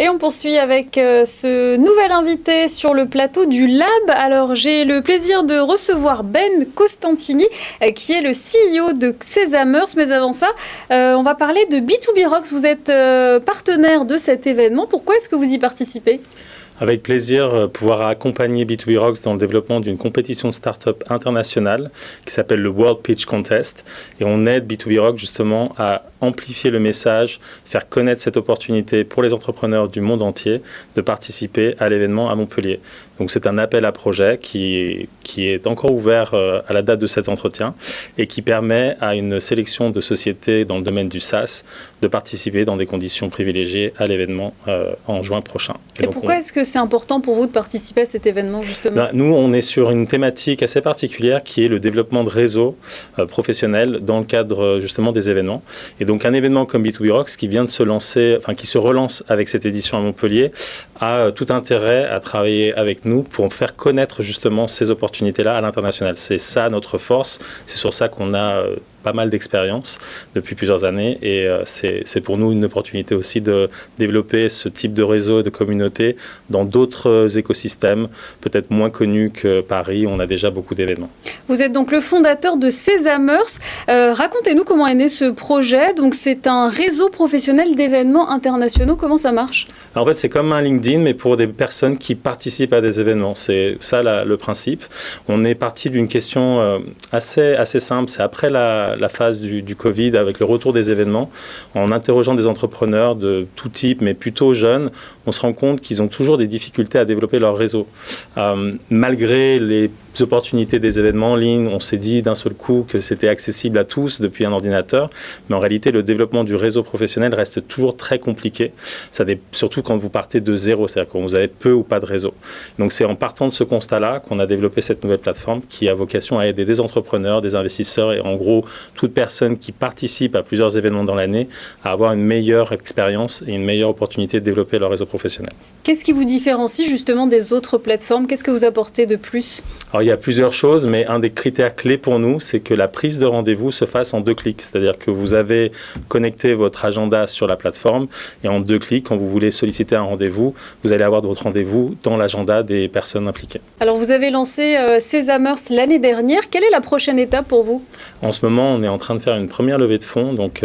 Et on poursuit avec ce nouvel invité sur le plateau du Lab. Alors, j'ai le plaisir de recevoir Ben Costantini, qui est le CEO de Sesamers. Mais avant ça, on va parler de B2B Rocks. Vous êtes partenaire de cet événement. Pourquoi est-ce que vous y participez ? Avec plaisir, pouvoir accompagner B2B Rocks dans le développement d'une compétition de start-up internationale qui s'appelle le World Pitch Contest. Et on aide B2B Rocks justement à amplifier le message, faire connaître cette opportunité pour les entrepreneurs du monde entier de participer à l'événement à Montpellier. Donc c'est un appel à projet qui est encore ouvert à la date de cet entretien et qui permet à une sélection de sociétés dans le domaine du SaaS de participer dans des conditions privilégiées à l'événement en juin prochain. Et pourquoi est-ce que c'est important pour vous de participer à cet événement justement ? Nous, on est sur une thématique assez particulière qui est le développement de réseaux professionnels dans le cadre justement des événements. Et donc un événement comme B2B Rocks qui vient de se lancer, qui se relance avec cette édition à Montpellier, a tout intérêt à travailler avec nous pour faire connaître justement ces opportunités-là à l'international. C'est ça notre force, c'est sur ça qu'on a pas mal d'expérience depuis plusieurs années et c'est pour nous une opportunité aussi de développer ce type de réseau, de communauté dans d'autres écosystèmes, peut-être moins connus que Paris, où on a déjà beaucoup d'événements. Vous êtes donc le fondateur de Sesamers. Racontez-nous comment est né ce projet. Donc c'est un réseau professionnel d'événements internationaux. Comment ça marche ? Alors, en fait, c'est comme un LinkedIn, mais pour des personnes qui participent à des événements. C'est ça le principe. On est parti d'une question assez simple. C'est après la phase du Covid, avec le retour des événements, en interrogeant des entrepreneurs de tout type, mais plutôt jeunes, on se rend compte qu'ils ont toujours des difficultés à développer leur réseau. Malgré les opportunités des événements en ligne, on s'est dit d'un seul coup que c'était accessible à tous depuis un ordinateur, mais en réalité, le développement du réseau professionnel reste toujours très compliqué, surtout quand vous partez de zéro, c'est-à-dire quand vous avez peu ou pas de réseau. Donc c'est en partant de ce constat-là qu'on a développé cette nouvelle plateforme qui a vocation à aider des entrepreneurs, des investisseurs et en gros toute personne qui participe à plusieurs événements dans l'année à avoir une meilleure expérience et une meilleure opportunité de développer leur réseau professionnel. Qu'est-ce qui vous différencie justement des autres plateformes ? Qu'est-ce que vous apportez de plus ? Alors, il y a plusieurs choses, mais un des critères clés pour nous, c'est que la prise de rendez-vous se fasse en 2 clics. C'est-à-dire que vous avez connecté votre agenda sur la plateforme et en 2 clics, quand vous voulez solliciter un rendez-vous, vous allez avoir votre rendez-vous dans l'agenda des personnes impliquées. Alors, vous avez lancé Sesamers l'année dernière. Quelle est la prochaine étape pour vous ? En ce moment, on est en train de faire une première levée de fonds, donc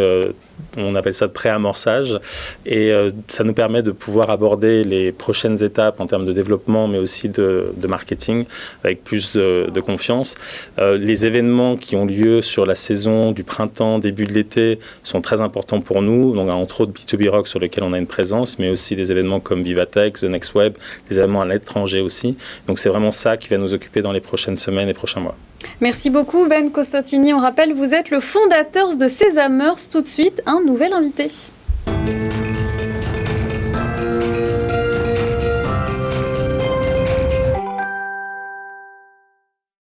on appelle ça de pré-amorçage et ça nous permet de pouvoir aborder les prochaines étapes en termes de développement mais aussi de marketing avec plus de confiance. Les événements qui ont lieu sur la saison du printemps, début de l'été sont très importants pour nous, donc entre autres B2B Rock sur lesquels on a une présence, mais aussi des événements comme Vivatech, The Next Web, des événements à l'étranger aussi. Donc c'est vraiment ça qui va nous occuper dans les prochaines semaines et prochains mois. Merci beaucoup Ben Costantini. On rappelle, vous êtes le fondateur de Sesamers. Tout de suite, un nouvel invité.